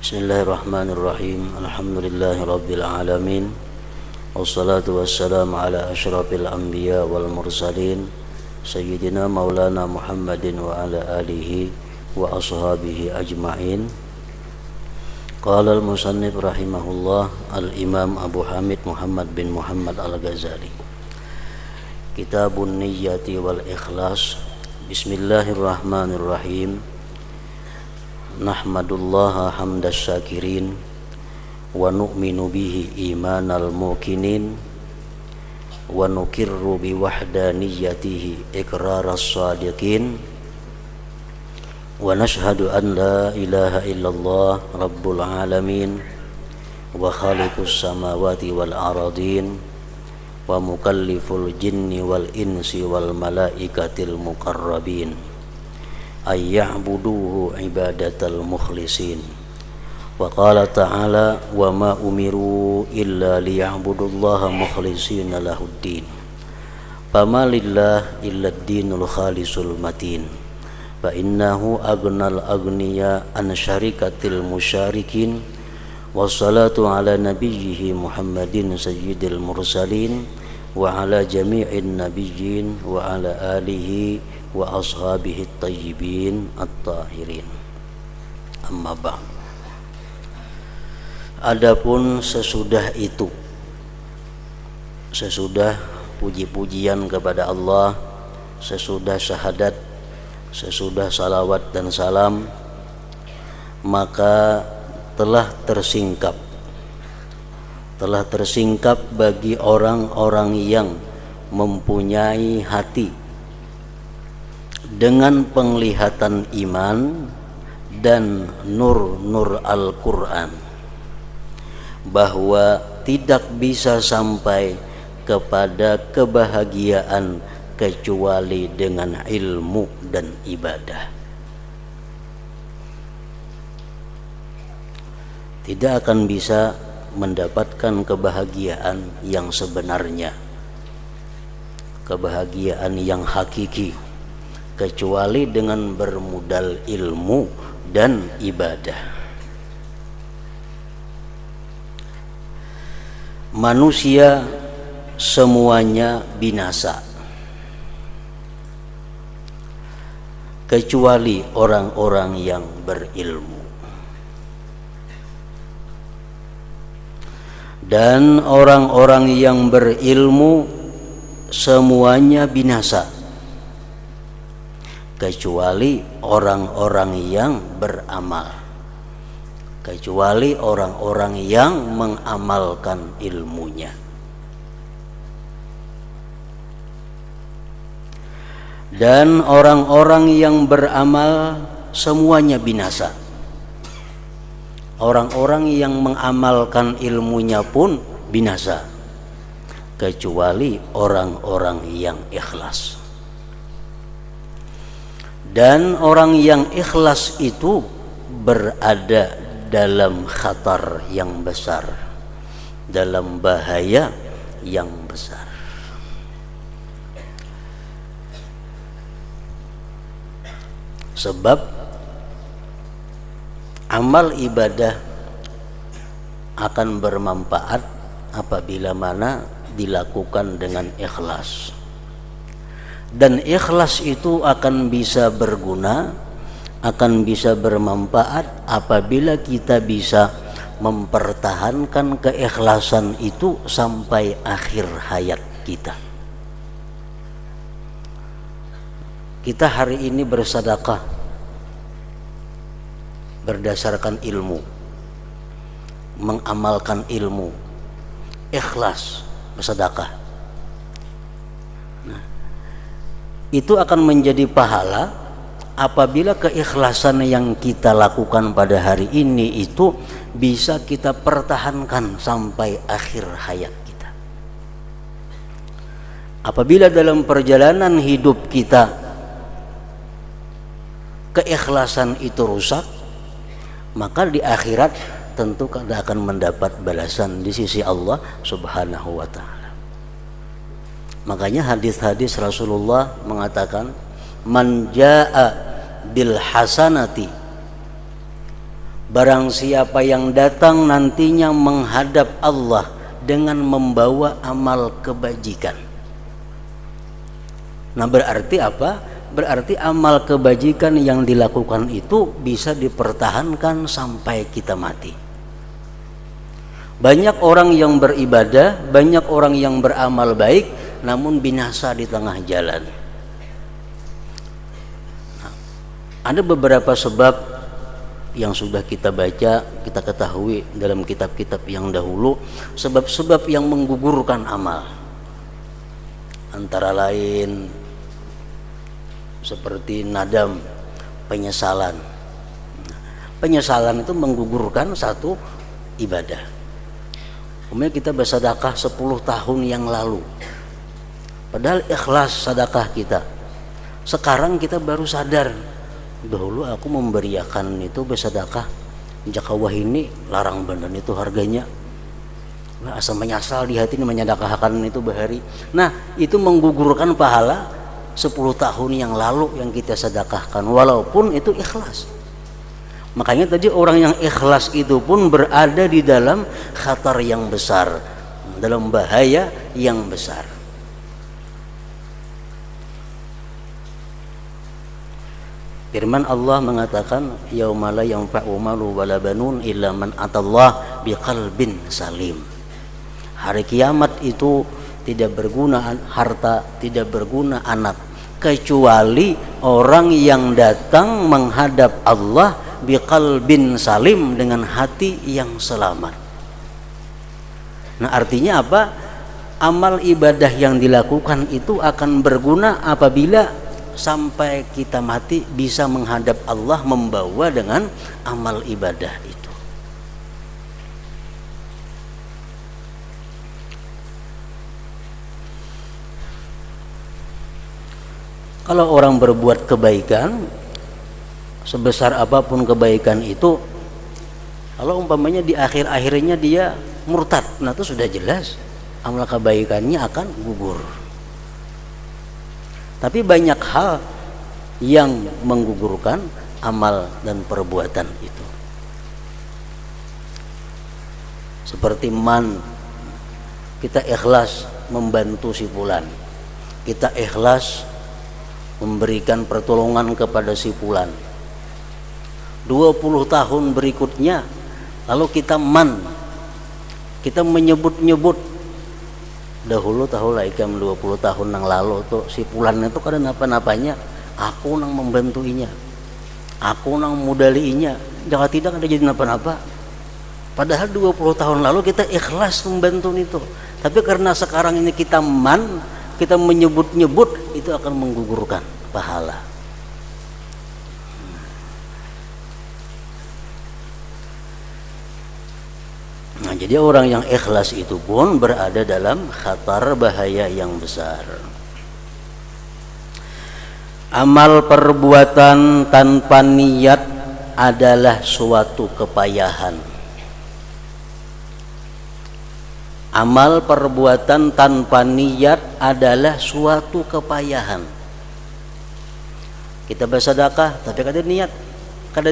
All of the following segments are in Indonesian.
Bismillahirrahmanirrahim. Alhamdulillahirabbil alamin. Wassalatu wassalamu ala asyrafil anbiya wal mursalin sayyidina maulana Muhammadin wa ala alihi wa ashabihi ajma'in. Qala al-musannif rahimahullah al-imam Abu Hamid Muhammad bin Muhammad al-Ghazali. Kitabun niyyati wal ikhlas. Bismillahirrahmanirrahim. Nahmadullaha hamdas syakirin wa nu'minu bihi imanal muqinin wa nukirru bi wahdaniyatihi iqraras sadiqin wa nashhadu an la ilaha illallah rabbul alamin wa khaliqus samawati wal aradin wa mukalliful jinni wal insi wal malaikatil muqarrabin ayya'buduhu ibadatal mukhlisin. Wa qala ta'ala wa ma umiru illa liya'budullaha mukhlisina lahuddin fama lillah illa ad-dinul khalisul matin fa innahu aghnal aghniya an syarikatil musyarikin wassalatu ala nabiyhi Muhammadin sayyidil mursalin wa ala jami'in nabiyyin wa ala alihi wa ashabihi at-tayyibin at-tahirin. Amma ba'd. Adapun sesudah itu, sesudah puji-pujian kepada Allah, sesudah syahadat, sesudah salawat dan salam, maka telah tersingkap bagi orang-orang yang mempunyai hati dengan penglihatan iman dan nur-nur Al-Quran, bahwa tidak bisa sampai kepada kebahagiaan kecuali dengan ilmu dan ibadah. Tidak akan bisa mendapatkan kebahagiaan yang sebenarnya, kebahagiaan yang hakiki, kecuali dengan bermodal ilmu dan ibadah. Manusia semuanya binasa kecuali orang-orang yang berilmu, dan orang-orang yang berilmu semuanya binasa kecuali orang-orang yang beramal, kecuali orang-orang yang mengamalkan ilmunya. Dan orang-orang yang beramal semuanya binasa. Orang-orang yang mengamalkan ilmunya pun binasa kecuali orang-orang yang ikhlas. Dan orang yang ikhlas itu berada dalam khatar yang besar, dalam bahaya yang besar. Sebab amal ibadah akan bermanfaat apabila mana dilakukan dengan ikhlas. Dan ikhlas itu akan bisa berguna, akan bisa bermanfaat apabila kita bisa mempertahankan keikhlasan itu sampai akhir hayat kita. Kita hari ini bersedekah berdasarkan ilmu, mengamalkan ilmu, ikhlas bersedekah. Nah, itu akan menjadi pahala apabila keikhlasan yang kita lakukan pada hari ini itu bisa kita pertahankan sampai akhir hayat kita. Apabila dalam perjalanan hidup kita keikhlasan itu rusak, maka di akhirat tentu kita akan mendapat balasan di sisi Allah Subhanahu wa ta'ala. Makanya hadis-hadis Rasulullah mengatakan, man jaa bil hasanati, barang siapa yang datang nantinya menghadap Allah dengan membawa amal kebajikan. Nah, berarti apa? Berarti amal kebajikan yang dilakukan itu bisa dipertahankan sampai kita mati. Banyak orang yang beribadah, banyak orang yang beramal baik, namun binasa di tengah jalan. Nah, ada beberapa sebab yang sudah kita baca, kita ketahui dalam kitab-kitab yang dahulu, sebab-sebab yang menggugurkan amal. Antara lain seperti nadam, penyesalan. Penyesalan itu menggugurkan satu ibadah. Kemudian kita bersedekah 10 tahun yang lalu, padahal ikhlas sedekah kita. Sekarang kita baru sadar, dahulu aku memberiakan itu bersedekah, jakawah ini larang bener itu harganya. Asal menyesal di hati ini menyedekahkan itu bahari. Nah, itu menggugurkan pahala 10 tahun yang lalu yang kita sedekahkan, walaupun itu ikhlas. Makanya tadi orang yang ikhlas itu pun berada di dalam khatar yang besar, dalam bahaya yang besar. Firman Allah mengatakan, yauma la yanfa'u malu wala banun illa man atallah biqalbin salim. Hari kiamat itu tidak berguna harta, tidak berguna anak, kecuali orang yang datang menghadap Allah biqalbin salim, dengan hati yang selamat. Nah, artinya apa? Amal ibadah yang dilakukan itu akan berguna apabila sampai kita mati bisa menghadap Allah membawa dengan amal ibadah itu. Kalau orang berbuat kebaikan, sebesar apapun kebaikan itu, kalau umpamanya di akhir-akhirnya dia murtad, nah itu sudah jelas amal kebaikannya akan gugur. Tapi banyak hal yang menggugurkan amal dan perbuatan itu. Seperti kita ikhlas membantu si fulan, kita ikhlas memberikan pertolongan kepada si fulan. 20 tahun berikutnya lalu kita kita menyebut-nyebut, dahulu tahu lah ikam 20 tahun yang lalu tuh si fulan itu kada napa-napanya, aku nang membantuinya, aku nang modaliinya, jangan tidak ada jadi napa-napa. Padahal 20 tahun lalu kita ikhlas membantu itu. Tapi karena sekarang ini kita kita menyebut-nyebut, itu akan menggugurkan pahala. Nah, jadi orang yang ikhlas itu pun berada dalam khatar bahaya yang besar. Amal perbuatan tanpa niat adalah suatu kepayahan. Amal perbuatan tanpa niat adalah suatu kepayahan. Kita bersedekah tapi kada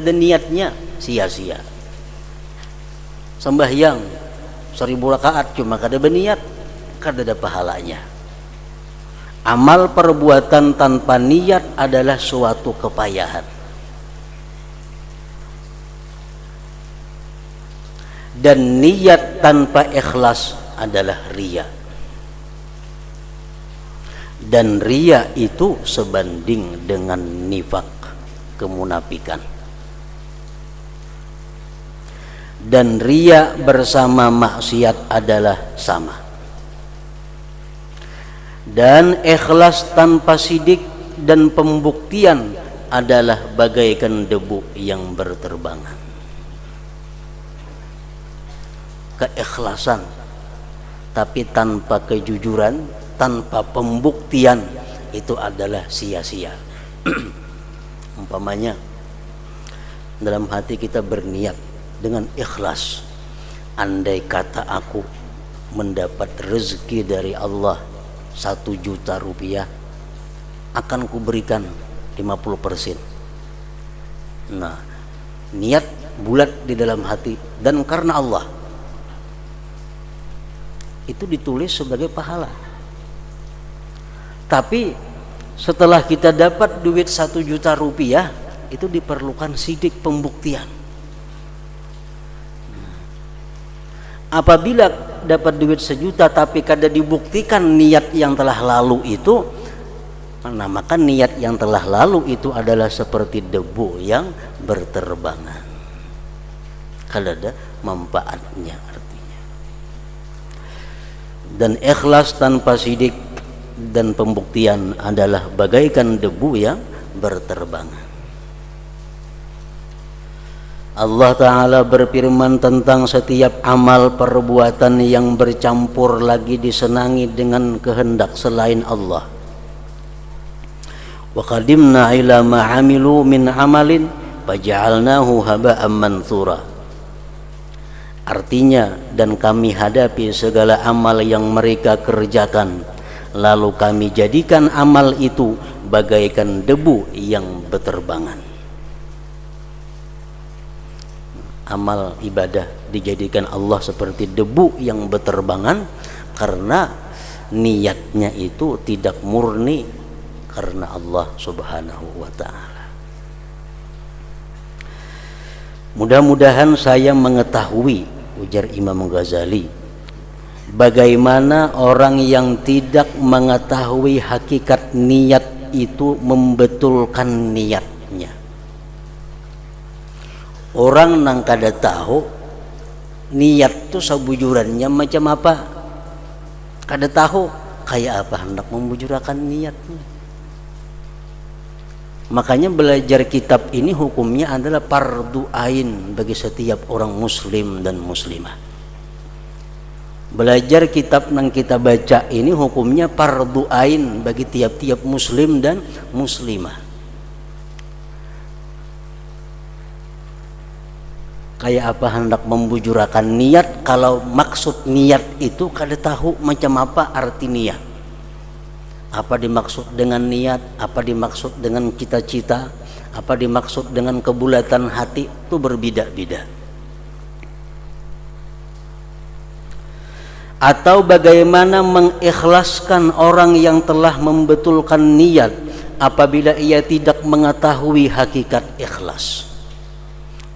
ada niatnya, sia-sia. Sembahyang 1000 rakaat cuma kada berniat, kada ada pahalanya. Amal perbuatan tanpa niat adalah suatu kepayahan. Dan niat tanpa ikhlas adalah riya. Dan riya itu sebanding dengan nifak, kemunafikan. Dan riya bersama maksiat adalah sama. Dan ikhlas tanpa sidik dan pembuktian adalah bagaikan debu yang berterbangan. Keikhlasan tapi tanpa kejujuran, tanpa pembuktian, itu adalah sia-sia. Umpamanya dalam hati kita berniat dengan ikhlas, andai kata aku mendapat rezeki dari Allah 1 juta rupiah, akan kuberikan 50%. Nah, niat bulat di dalam hati dan karena Allah, itu ditulis sebagai pahala. Tapi setelah kita dapat duit 1 juta rupiah, itu diperlukan sidik pembuktian. Apabila dapat duit 1 juta tapi kada dibuktikan niat yang telah lalu itu, maka niat yang telah lalu itu adalah seperti debu yang berterbangan, kada ada manfaatnya artinya. Dan ikhlas tanpa sidik dan pembuktian adalah bagaikan debu yang berterbangan. Allah Ta'ala berfirman tentang setiap amal perbuatan yang bercampur lagi disenangi dengan kehendak selain Allah. Wa qadimna ila ma 'amilu min 'amalin faja'alnahu haba'an mantsura. Artinya, dan kami hadapi segala amal yang mereka kerjakan, lalu kami jadikan amal itu bagaikan debu yang berterbangan. Amal ibadah dijadikan Allah seperti debu yang berterbangan karena niatnya itu tidak murni karena Allah Subhanahu wa ta'ala. Mudah-mudahan saya mengetahui, ujar Imam Ghazali, bagaimana orang yang tidak mengetahui hakikat niat itu membetulkan niatnya. Orang nang kada tahu niat tu sabujurannya macam apa, kada tahu kayak apa hendak membujurakan niatnya. Makanya belajar kitab ini hukumnya adalah fardu ain bagi setiap orang muslim dan muslimah. Belajar kitab yang kita baca ini hukumnya fardu ain bagi tiap-tiap muslim dan muslimah. Kayak apa hendak membujurakan niat kalau maksud niat itu kada tahu macam apa arti niat. Apa dimaksud dengan niat, apa dimaksud dengan cita-cita, apa dimaksud dengan kebulatan hati, itu berbeda-beda. Atau bagaimana mengikhlaskan orang yang telah membetulkan niat apabila ia tidak mengetahui hakikat ikhlas.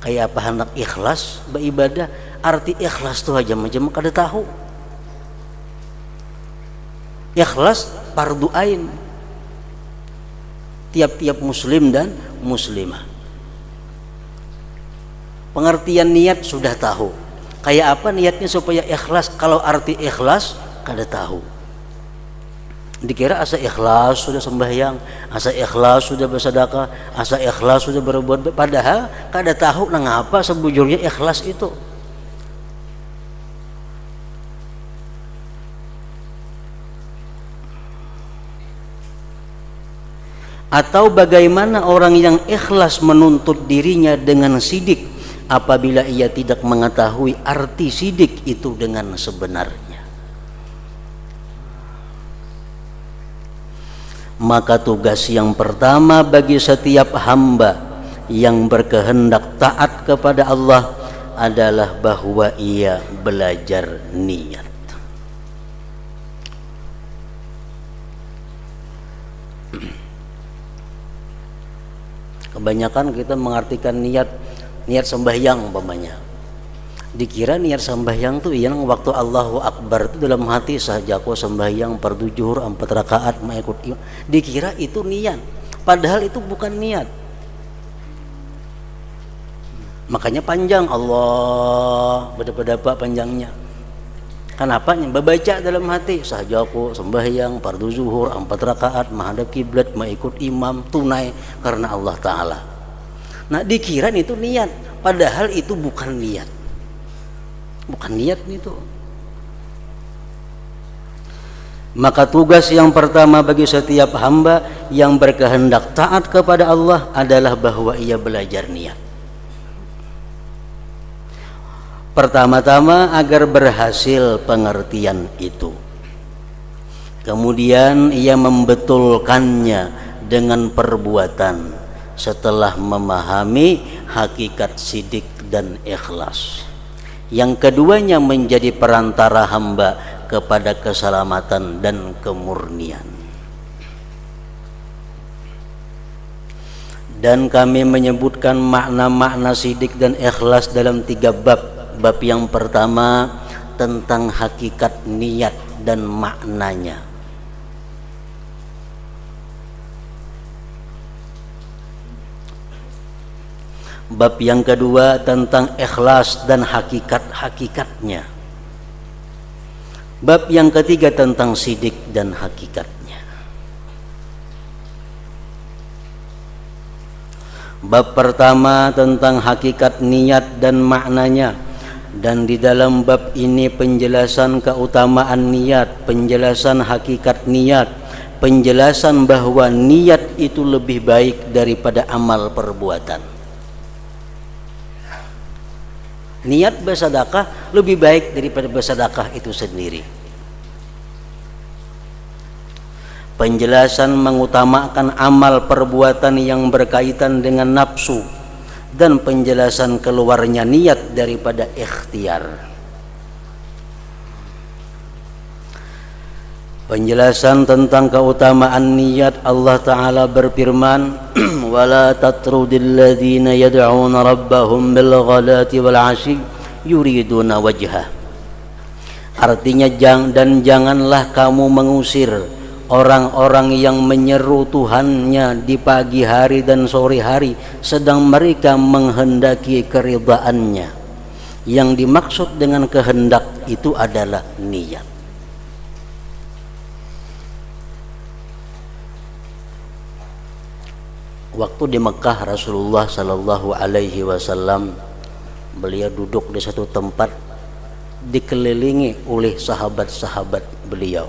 Kayak apa hendak ikhlas beribadah, arti ikhlas itu aja macam kada tahu. Ikhlas fardu ain tiap-tiap muslim dan muslimah. Pengertian niat sudah tahu, kayak apa niatnya supaya ikhlas, kalau arti ikhlas kada tahu. Dikira asa ikhlas sudah sembahyang, asa ikhlas sudah bersedekah, asa ikhlas sudah berbuat, padahal kada tahu nang apa sebujurnya ikhlas itu. Atau bagaimana orang yang ikhlas menuntut dirinya dengan sidik apabila ia tidak mengetahui arti sidik itu dengan sebenarnya. Maka tugas yang pertama bagi setiap hamba yang berkehendak taat kepada Allah adalah bahwa ia belajar niat. Kebanyakan kita mengartikan niat sembahyang umpamanya. Dikira niat sembahyang tuh yang waktu Allahu Akbar itu dalam hati saja kok sembahyang fardu zuhur 4 rakaat mengikut imam. Dikira itu niat, padahal itu bukan niat. Makanya panjang Allah berapa panjangnya. Kenapa? Membaca dalam hati saja kok sembahyang fardu zuhur 4 rakaat menghadap kiblat mengikut imam tunai karena Allah Ta'ala. Nah dikira itu niat, padahal itu bukan niat. Bukan niat itu. Maka tugas yang pertama bagi setiap hamba yang berkehendak taat kepada Allah adalah bahwa ia belajar niat. Pertama-tama agar berhasil pengertian itu. Kemudian ia membetulkannya dengan perbuatan setelah memahami hakikat sidik dan ikhlas. Yang keduanya menjadi perantara hamba kepada keselamatan dan kemurnian. Dan kami menyebutkan makna-makna sidik dan ikhlas dalam 3 bab. Bab yang pertama tentang hakikat niat dan maknanya. Bab yang kedua tentang ikhlas dan hakikat-hakikatnya. Bab yang ketiga tentang sidik dan hakikatnya. Bab pertama tentang hakikat niat dan maknanya. Dan di dalam bab ini penjelasan keutamaan niat, penjelasan hakikat niat, penjelasan bahwa niat itu lebih baik daripada amal perbuatan. Niat bersedekah lebih baik daripada bersedekah itu sendiri. Penjelasan mengutamakan amal perbuatan yang berkaitan dengan nafsu dan penjelasan keluarnya niat daripada ikhtiar. Penjelasan tentang keutamaan niat, Allah Ta'ala berfirman wala tatrudil ladzina yad'una rabbahum bil ghadati wal 'ashyi yuriduna wajhah. Artinya janganlah kamu mengusir orang-orang yang menyeru Tuhannya di pagi hari dan sore hari sedang mereka menghendaki keridhaannya. Yang dimaksud dengan kehendak itu adalah niat. Waktu di Mekah Rasulullah Sallallahu Alaihi Wasallam beliau duduk di satu tempat dikelilingi oleh sahabat-sahabat beliau,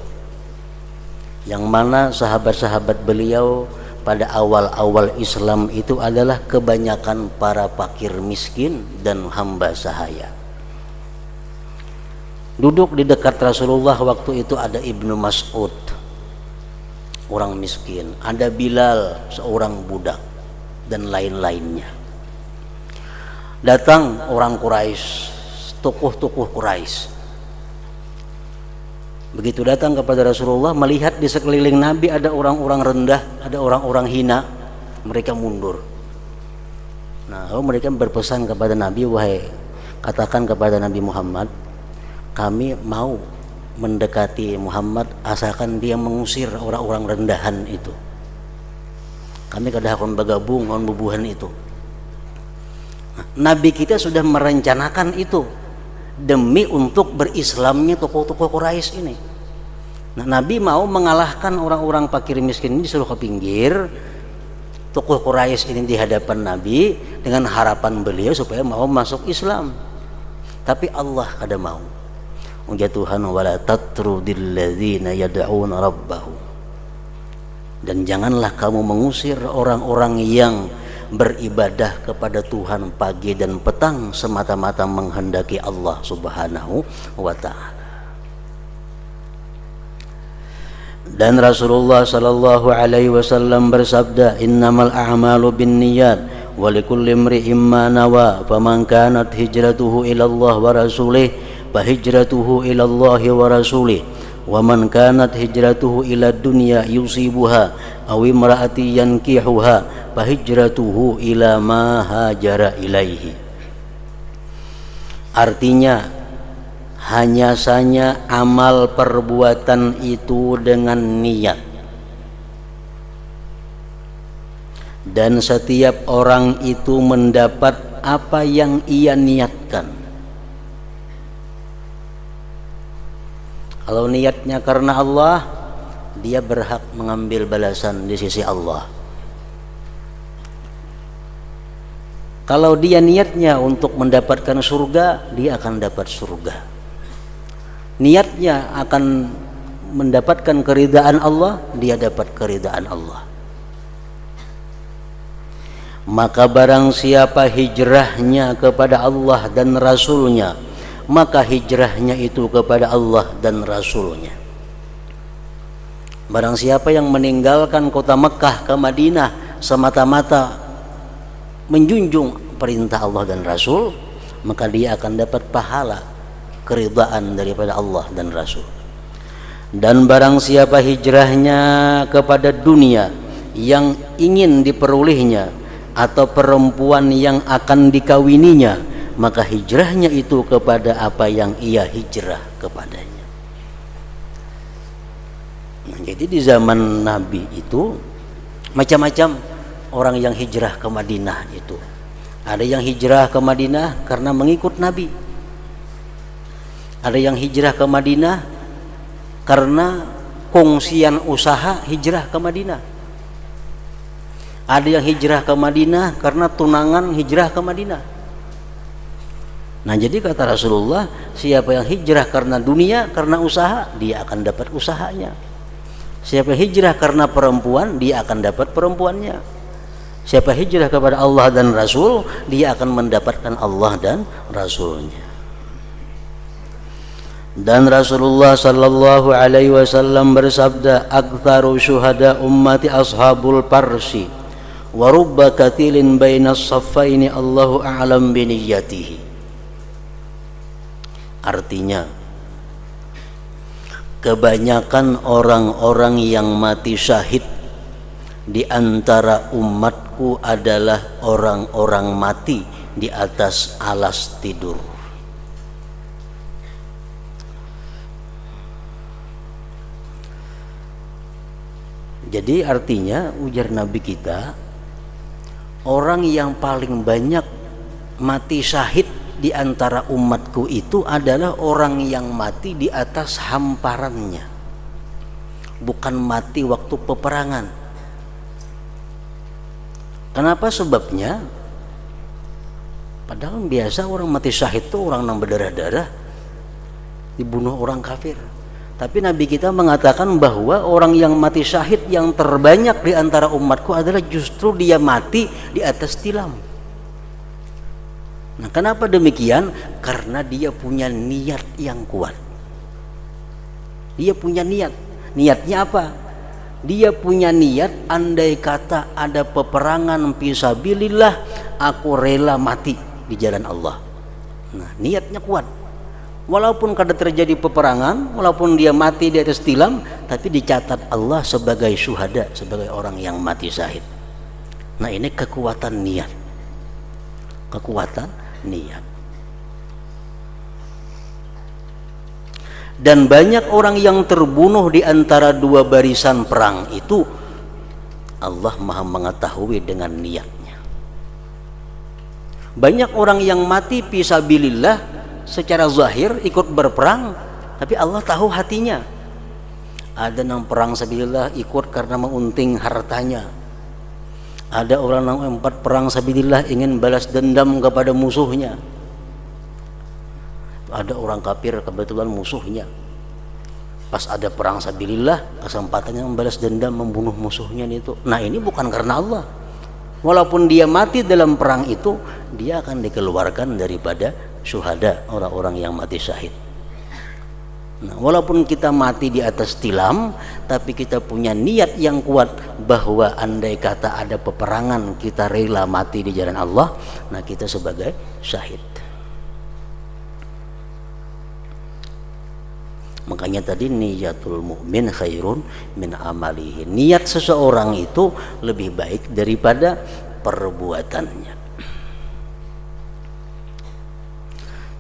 yang mana sahabat-sahabat beliau pada awal-awal Islam itu adalah kebanyakan para fakir miskin dan hamba sahaya. Duduk di dekat Rasulullah waktu itu ada Ibnu Mas'ud, orang miskin, ada Bilal, seorang budak, dan lain-lainnya. Datang orang Quraisy, tokoh-tokoh Quraisy. Begitu datang kepada Rasulullah, melihat di sekeliling Nabi ada orang-orang rendah, ada orang-orang hina, mereka mundur. Nah, lalu mereka berpesan kepada Nabi, wahai, katakan kepada Nabi Muhammad, kami mau mendekati Muhammad asalkan dia mengusir orang-orang rendahan itu. Kami kada akan bergabung dengan bubuhan itu. Nah, Nabi kita sudah merencanakan itu demi untuk berislamnya tokoh-tokoh Quraisy ini. Nah, Nabi mau mengalahkan orang-orang fakir miskin ini, disuruh ke pinggir, tokoh Quraisy ini di hadapan Nabi dengan harapan beliau supaya mau masuk Islam. Tapi Allah kada mau. Ujar Tuhan, wala tatrudil ladzina yad'una rabbahum. Dan janganlah kamu mengusir orang-orang yang beribadah kepada Tuhan pagi dan petang semata-mata menghendaki Allah Subhanahu wa ta'ala. Dan Rasulullah sallallahu alaihi wasallam bersabda, innamal a'malu binniyat wa likulli imri'in ma nawa faman kanat hijratuhu ila Allah wa rasulih fa hijratuhu ila Allah wa rasulih wa man kanat hijratuhu ila dunya yusibuha aw imra'ati yankihuha fahijratuhu ila ma hajara ilaihi. Artinya hanya saja amal perbuatan itu dengan niat, dan setiap orang itu mendapat apa yang ia niatkan. Kalau niatnya karena Allah, dia berhak mengambil balasan di sisi Allah. Kalau dia niatnya untuk mendapatkan surga, dia akan dapat surga. Niatnya akan mendapatkan keridaan Allah, dia dapat keridaan Allah. Maka barang siapa hijrahnya kepada Allah dan Rasulnya, maka hijrahnya itu kepada Allah dan Rasulnya. Barang siapa yang meninggalkan kota Mekah ke Madinah semata-mata menjunjung perintah Allah dan Rasul, maka dia akan dapat pahala keridaan daripada Allah dan Rasul. Dan barang siapa hijrahnya kepada dunia yang ingin diperolehnya atau perempuan yang akan dikawininya, maka hijrahnya itu kepada apa yang ia hijrah kepadanya. Nah, jadi di zaman Nabi itu macam-macam orang yang hijrah ke Madinah itu. Ada yang hijrah ke Madinah karena mengikut Nabi. Ada yang hijrah ke Madinah karena kongsian usaha hijrah ke Madinah. Ada yang hijrah ke Madinah karena tunangan hijrah ke Madinah. Nah, jadi kata Rasulullah, siapa yang hijrah karena dunia, karena usaha, dia akan dapat usahanya. Siapa yang hijrah karena perempuan, dia akan dapat perempuannya. Siapa hijrah kepada Allah dan Rasul, dia akan mendapatkan Allah dan Rasulnya. Dan Rasulullah sallallahu alaihi wasallam bersabda, "Aktsaru syuhada ummati ashabul parsi wa rubba katilin bainas saffaini Allahu a'lam biniyyatihi." Artinya, kebanyakan orang-orang yang mati syahid di antara umatku adalah orang-orang mati di atas alas tidur. Jadi artinya, ujar Nabi kita, orang yang paling banyak mati syahid di antara umatku itu adalah orang yang mati di atas hamparannya, bukan mati waktu peperangan. Kenapa? Sebabnya, padahal biasa orang mati syahid itu orang yang berdarah-darah, dibunuh orang kafir. Tapi Nabi kita mengatakan bahwa orang yang mati syahid yang terbanyak di antara umatku adalah justru dia mati di atas tilam. Nah, kenapa demikian? Karena dia punya niat yang kuat. Dia punya niat. Niatnya apa? Dia punya niat, andai kata ada peperangan fisabilillah, aku rela mati di jalan Allah. Nah, niatnya kuat. Walaupun kada terjadi peperangan, walaupun dia mati di atas tilam, tapi dicatat Allah sebagai syuhada, sebagai orang yang mati syahid. Nah, ini kekuatan niat. Kekuatan niat. Dan banyak orang yang terbunuh di antara dua barisan perang itu, Allah Maha mengetahui dengan niatnya. Banyak orang yang mati fisabilillah secara zahir ikut berperang, tapi Allah tahu hatinya. Ada yang perang sabilillah ikut karena mengunting hartanya. Ada orang yang empat perang sabilillah ingin balas dendam kepada musuhnya. Ada orang kafir kebetulan musuhnya. Pas ada perang sabilillah, kesempatannya membalas dendam, membunuh musuhnya itu. Nah, ini bukan karena Allah. Walaupun dia mati dalam perang itu, dia akan dikeluarkan daripada syuhada, orang-orang yang mati syahid. Nah, walaupun kita mati di atas tilam, tapi kita punya niat yang kuat bahwa andai kata ada peperangan, kita rela mati di jalan Allah, nah kita sebagai syahid. Makanya tadi niyatul mukmin khairun min amalihi. Niat seseorang itu lebih baik daripada perbuatannya.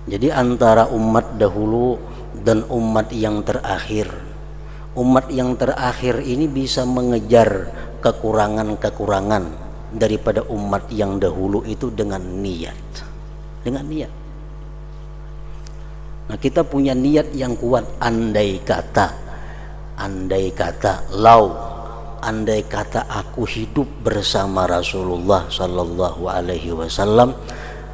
Jadi antara umat dahulu dan umat yang terakhir, umat yang terakhir ini bisa mengejar kekurangan-kekurangan daripada umat yang dahulu itu dengan niat. Dengan niat. Nah, kita punya niat yang kuat. Andai kata andai kata aku hidup bersama Rasulullah sallallahu alaihi wasallam,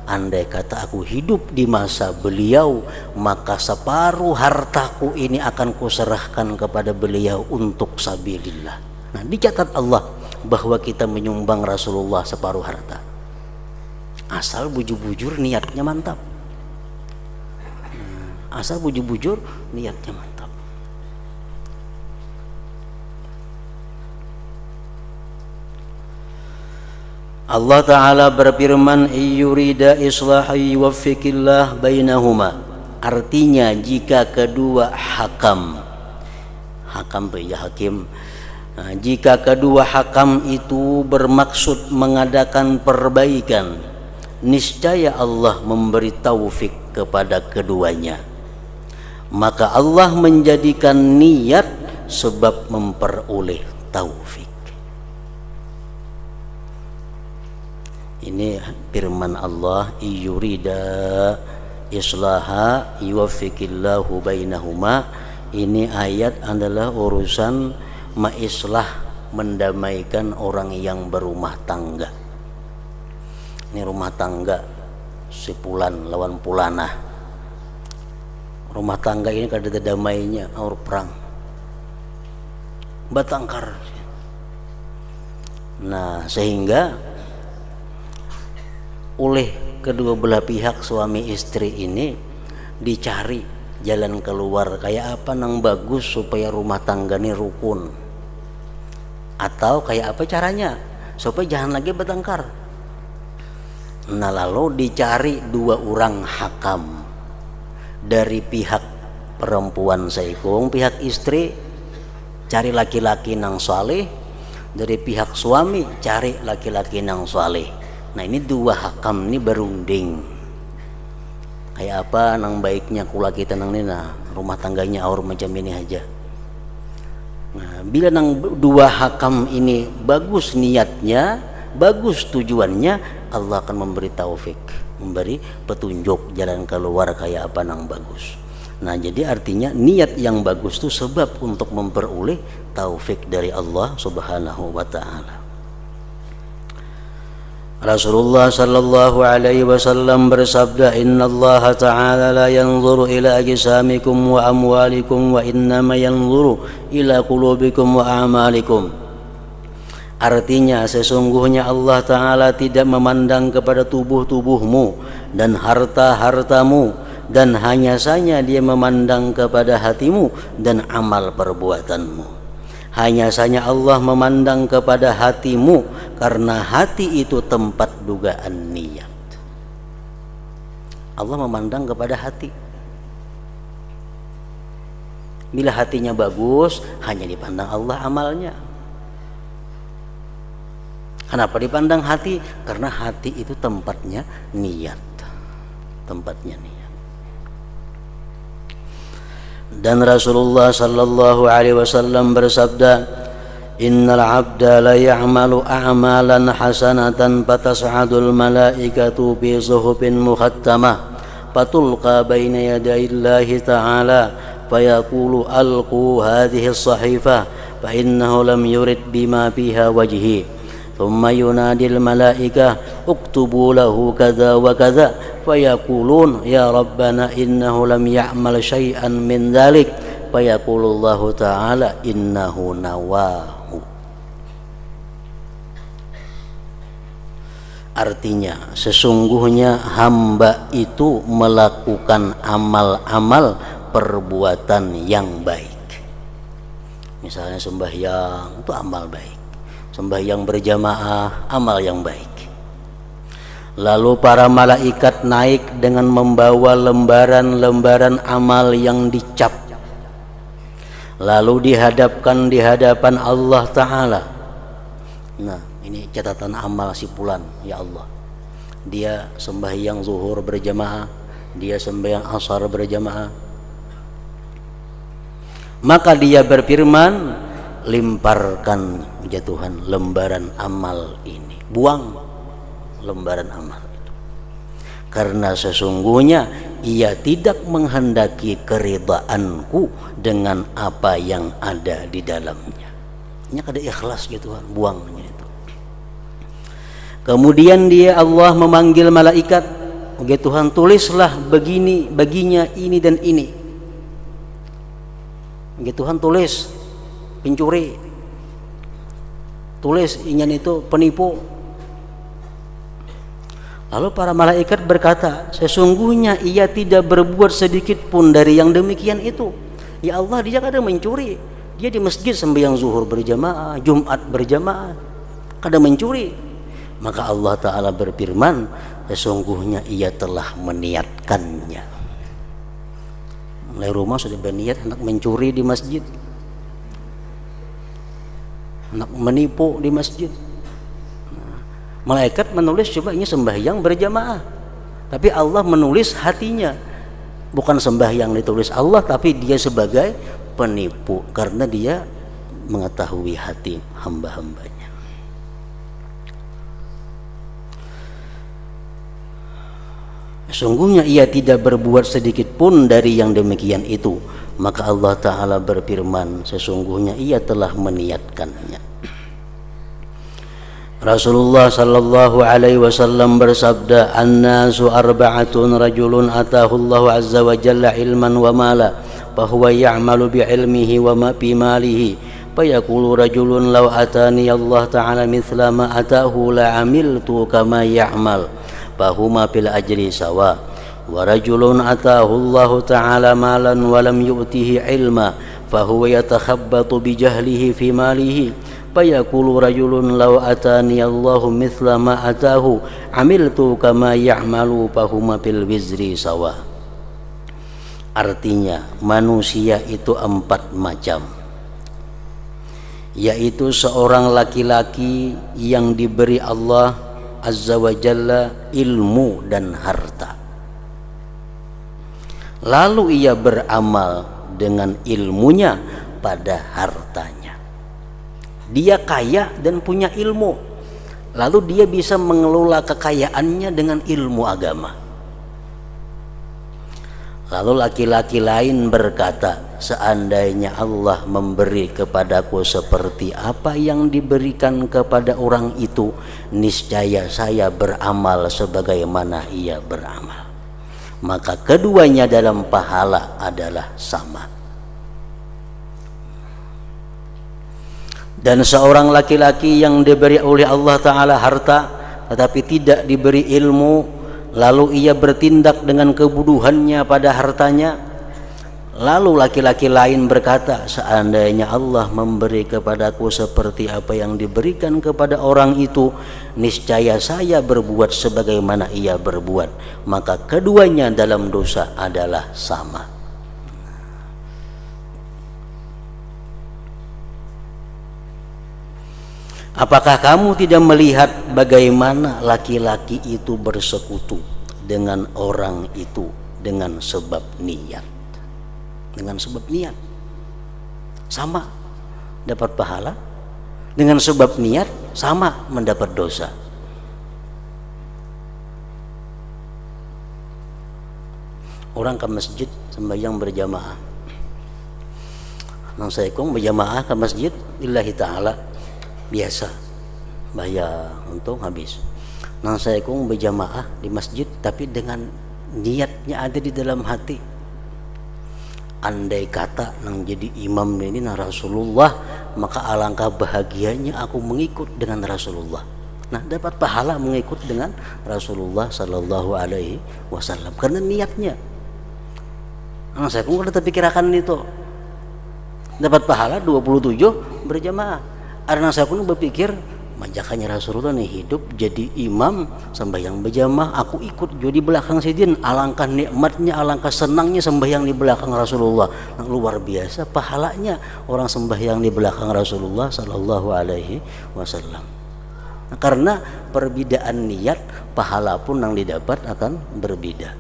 andai kata aku hidup di masa beliau, maka separuh hartaku ini akan kuserahkan kepada beliau untuk sabilillah. Nah, dicatat Allah bahwa kita menyumbang Rasulullah separuh harta. Asal bujur-bujur niatnya mantap. Asal bujur-bujur niatnya mantap. Allah Ta'ala berfirman, "Iyurida islahi yuwaffiqillah bainahuma." Artinya jika kedua hakim, jika kedua hakam itu bermaksud mengadakan perbaikan, niscaya Allah memberi taufik kepada keduanya. Maka Allah menjadikan niat sebab memperoleh taufik. Ini firman Allah, "Iyurida islaha yuwaffiqillahu bainahuma." Ini ayat adalah urusan maislah, mendamaikan orang yang berumah tangga. Ini rumah tangga sepulan lawan pulanah. Rumah tangga ini kada ada damainya, aur perang, batangkar. Nah, sehingga oleh kedua belah pihak suami istri ini dicari jalan keluar kayak apa nang bagus supaya rumah tangga ini rukun, atau kayak apa caranya supaya jangan lagi bertengkar. Nah, lalu dicari dua orang hakam dari pihak perempuan saikung, pihak istri cari laki-laki nang saleh, dari pihak suami cari laki-laki nang saleh. Nah, ini dua hakam ini berunding kayak apa nang baiknya kula kita nang nina rumah tangganya aur macam ini aja. Nah, bila nang dua hakam ini bagus niatnya, bagus tujuannya, Allah akan memberi taufik, memberi petunjuk jalan keluar kayak apa nang bagus. Nah, jadi artinya niat yang bagus itu sebab untuk memperoleh taufik dari Allah Subhanahu wa ta'ala. Rasulullah sallallahu alaihi wasallam bersabda, "Innallaha ta'ala la yanzuru ila ajsamikum wa amwalikum wa innama yanzuru ila qulubikum wa a'malikum." Artinya sesungguhnya Allah Ta'ala tidak memandang kepada tubuh-tubuhmu dan harta-hartamu, dan hanya saja Dia memandang kepada hatimu dan amal perbuatanmu. Hanya saja Allah memandang kepada hatimu, karena hati itu tempat dugaan niat. Allah memandang kepada hati. Bila hatinya bagus, hanya dipandang Allah amalnya. Kenapa dipandang hati? Karena hati itu tempatnya niat. Tempatnya niat. Dan Rasulullah sallallahu alaihi wasallam bersabda, "Innal 'abda la ya'malu a'malan hasanatan fatas'adul malaikatu bi zuhufin mukhattamah fatulqa baina yadayillahi ta'ala fayaqulu alqu hadhihi as-sahifah fa innahu lam yurid bima fiha wajhi." ثم ينادي الملائكة اكتبوا له كذا وكذا فيقولون يا ربنا إنه لم يعمل شيئا من ذلك فيقول الله تعالى إنه نواه. Artinya sesungguhnya hamba itu melakukan amal-amal perbuatan yang baik. Misalnya sembahyang itu amal baik, sembahyang berjamaah amal yang baik. Lalu para malaikat naik dengan membawa lembaran-lembaran amal yang dicap, lalu dihadapkan di hadapan Allah Ta'ala. Nah, ini catatan amal si fulan, ya Allah, dia sembahyang zuhur berjamaah dia sembahyang asar berjamaah. Maka dia berfirman, lemparkan ya Tuhan lembaran amal ini, buang lembaran amal itu, karena sesungguhnya ia tidak menghendaki keridhaanku dengan apa yang ada di dalamnya. Ini kada ikhlas ya Tuhan, buangnya itu. Kemudian dia Allah memanggil malaikat, ya Tuhan tulislah begini baginya ini dan ini. Ya Tuhan tulis pencuri, tulis ingin itu penipu. Lalu para malaikat berkata, sesungguhnya ia tidak berbuat sedikit pun dari yang demikian itu. Ya Allah, dia kada mencuri, dia di masjid sembahyang zuhur berjamaah, Jumat berjamaah, kada mencuri. Maka Allah Ta'ala berfirman, sesungguhnya ia telah meniatkannya. Mulai rumah sudah berniat hendak mencuri di masjid, hendak menipu di masjid. Malaikat menulis coba ini sembahyang berjamaah, tapi Allah menulis hatinya, bukan sembahyang ditulis Allah, tapi dia sebagai penipu karena dia mengetahui hati hamba-hambanya. Sungguhnya ia tidak berbuat sedikit pun dari yang demikian itu. Maka Allah Ta'ala berfirman, sesungguhnya ia telah meniatkannya. Rasulullah sallallahu alaihi wasallam bersabda, "An-nasu arba'atun, rajulun atahu Allah azza wa jalla ilman wa mala, fa huwa ya'malu bi ilmihi wa ma bi malihi, fa yaqulu rajulun law atani Allah ta'ala mithla ma atahu la 'amiltu kama ya'mal, fa huma bil ajri sawa. Wa rajulun atahu Allah ta'ala malan wa lam yu'tihi ilma, fa huwa yatakhabbatu bi jahlihi fi malihi, fayaqulu rajulun law atani Allahu mithla ma atahu amiltu kama ya'malu fahuma fil wizri sawa." Artinya manusia itu 4 macam, yaitu seorang laki-laki yang diberi Allah azza wa jalla ilmu dan harta, lalu ia beramal dengan ilmunya pada hartanya. Dia kaya dan punya ilmu, lalu dia bisa mengelola kekayaannya dengan ilmu agama. Lalu laki-laki lain berkata, seandainya Allah memberi kepadaku seperti apa yang diberikan kepada orang itu, niscaya saya beramal sebagaimana ia beramal. Maka keduanya dalam pahala adalah sama. Dan seorang laki-laki yang diberi oleh Allah Ta'ala harta tetapi tidak diberi ilmu, lalu ia bertindak dengan kebodohannya pada hartanya, lalu laki-laki lain berkata, seandainya Allah memberi kepadaku seperti apa yang diberikan kepada orang itu, niscaya saya berbuat sebagaimana ia berbuat. Maka keduanya dalam dosa adalah sama. Apakah kamu tidak melihat bagaimana laki-laki itu bersekutu dengan orang itu dengan sebab niat? Dengan sebab niat sama dapat pahala, dengan sebab niat sama mendapat dosa. Orang ke masjid sembahyang berjamaah, nang saya kong berjamaah ke masjid lillahi ta'ala biasa, bayar untuk habis. Nang saya kong berjamaah di masjid tapi dengan niatnya ada di dalam hati. Andai kata nang jadi imam ini nang Rasulullah, maka alangkah bahagianya aku mengikut dengan Rasulullah. Nah, dapat pahala mengikut dengan Rasulullah sallallahu alaihi wasallam karena niatnya. Nang saya kong kada terpikirkan itu. Dapat pahala 27 berjamaah. Karena saya pun berpikir, majakannya Rasulullah nih hidup jadi imam sembahyang berjamaah, aku ikut jadi belakang sidin. Alangkah nikmatnya, alangkah senangnya sembahyang di belakang Rasulullah. Nah, luar biasa pahalanya orang sembahyang di belakang Rasulullah sallallahu alaihi wasallam. Nah, karena perbedaan niat, pahala pun yang didapat akan berbeda.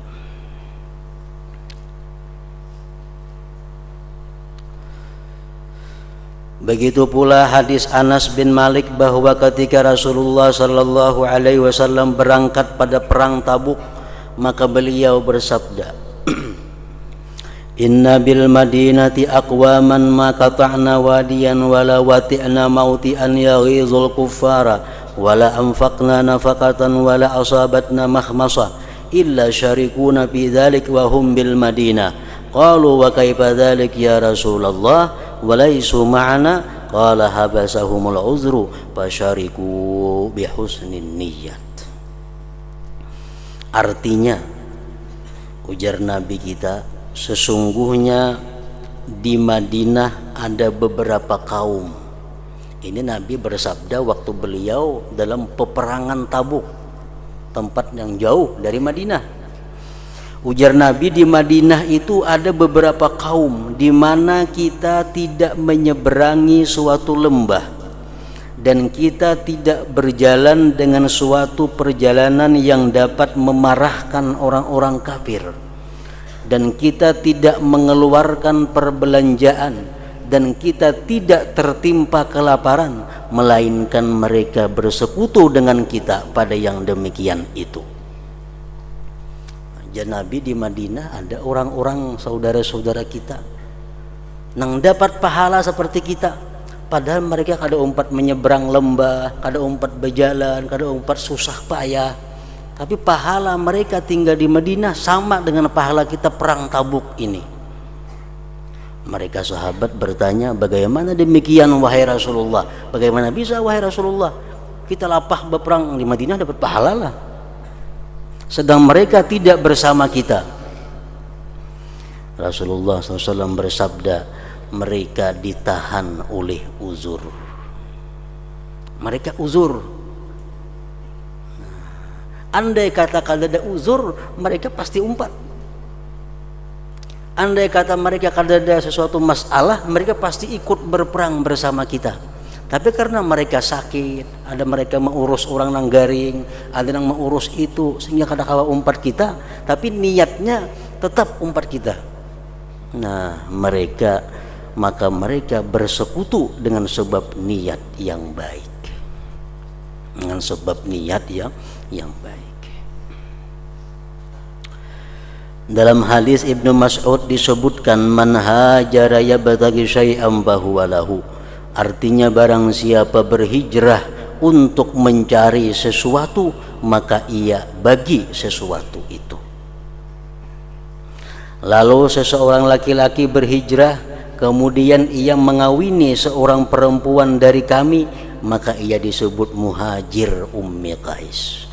Begitu pula hadis Anas bin Malik bahwa ketika Rasulullah sallallahu alaihi wasallam berangkat pada perang Tabuk, maka beliau bersabda, Inna bil madinati aqwaman ma qata'na wadiyan wala wati'na mauti'an yaghizul kuffara wala anfaqna nafaqatan wala asabatna makhmasa illa syarikuna fi dzalik wa hum bil madinah. Qalu wa kaifa dzalik ya Rasulullah wa laysu ma'ana qala habasahumul uzru fasyariku bi husnin niyyat. Artinya, ujar Nabi kita, sesungguhnya di Madinah ada beberapa kaum. Ini Nabi bersabda waktu beliau dalam peperangan Tabuk, tempat yang jauh dari Madinah. Ujar Nabi, di Madinah itu ada beberapa kaum di mana kita tidak menyeberangi suatu lembah dan kita tidak berjalan dengan suatu perjalanan yang dapat memarahkan orang-orang kafir, dan kita tidak mengeluarkan perbelanjaan, dan kita tidak tertimpa kelaparan, melainkan mereka bersekutu dengan kita pada yang demikian itu. Nabi di Madinah ada orang-orang saudara-saudara kita yang dapat pahala seperti kita, padahal mereka kada umpat menyeberang lembah, kada umpat berjalan, kada umpat susah payah, tapi pahala mereka tinggal di Madinah sama dengan pahala kita perang Tabuk ini. Mereka sahabat bertanya, bagaimana demikian wahai Rasulullah? Bagaimana bisa wahai Rasulullah? Kita lapah berperang di Madinah dapat pahala lah, sedang mereka tidak bersama kita. Rasulullah SAW bersabda, mereka ditahan oleh uzur. Mereka uzur. Andai kata kada ada uzur, mereka pasti umpat. Andai kata mereka kada ada sesuatu masalah, mereka pasti ikut berperang bersama kita. Tapi karena mereka sakit, ada mereka mengurus orang nang garing, ada yang mengurus itu, sehingga kada kawa umpat kita, tapi niatnya tetap umpat kita. Nah, maka mereka bersekutu dengan sebab niat yang baik. Dengan sebab niat yang baik. Dalam hadis Ibnu Mas'ud disebutkan, man hajara yabtaghi syai'an fahuwa lahu. Artinya, barang siapa berhijrah untuk mencari sesuatu, maka ia bagi sesuatu itu. Lalu seseorang laki-laki berhijrah, kemudian ia mengawini seorang perempuan dari kami, maka ia disebut muhajir Ummi Qais.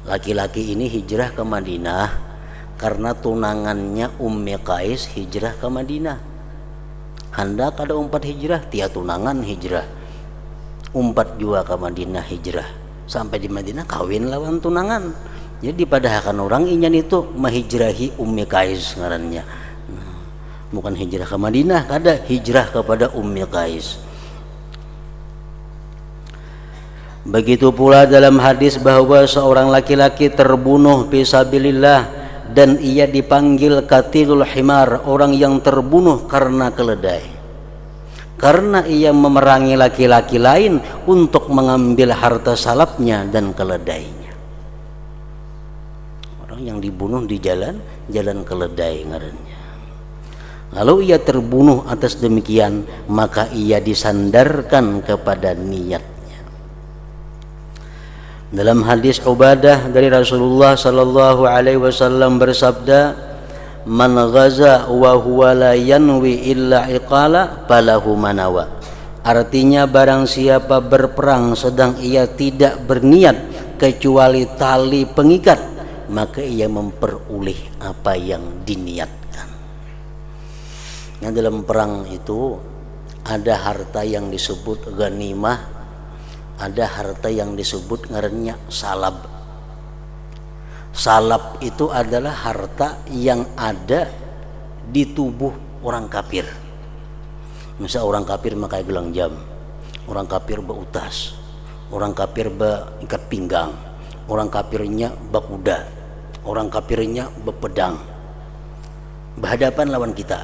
Laki-laki ini hijrah ke Madinah karena tunangannya Ummi Qais hijrah ke Madinah. Hendak ada umpat hijrah, tia tunangan hijrah, umpat juga ke Madinah hijrah. Sampai di Madinah kawin lawan tunangan. Jadi pada akan orang inyan itu menghijrahi Ummi Qais ngarannya. Bukan hijrah ke Madinah, kada hijrah kepada Ummi Qais. Begitu pula dalam hadis bahwa seorang laki-laki terbunuh fisabilillah dan ia dipanggil qatilul himar, orang yang terbunuh karena keledai, karena ia memerangi laki-laki lain untuk mengambil harta salapnya dan keledainya. Orang yang dibunuh di jalan keledai ngarannya. Lalu ia terbunuh atas demikian, maka ia disandarkan kepada niat. Dalam hadis Ubadah dari Rasulullah sallallahu alaihi wasallam bersabda, man ghaza wa huwa la yanwi illa iqala falahu manawa. Artinya, barang siapa berperang sedang ia tidak berniat kecuali tali pengikat, maka ia memperoleh apa yang diniatkan. Nah, dalam perang itu ada harta yang disebut ghanimah, ada harta yang disebut ngarannya salab. Salab itu adalah harta yang ada di tubuh orang kafir. Misal orang kafir memakai gelang jam, orang kafir beutas, orang kafir beikat pinggang, orang kafirnya bakuda, orang kafirnya bepedang, berhadapan lawan kita.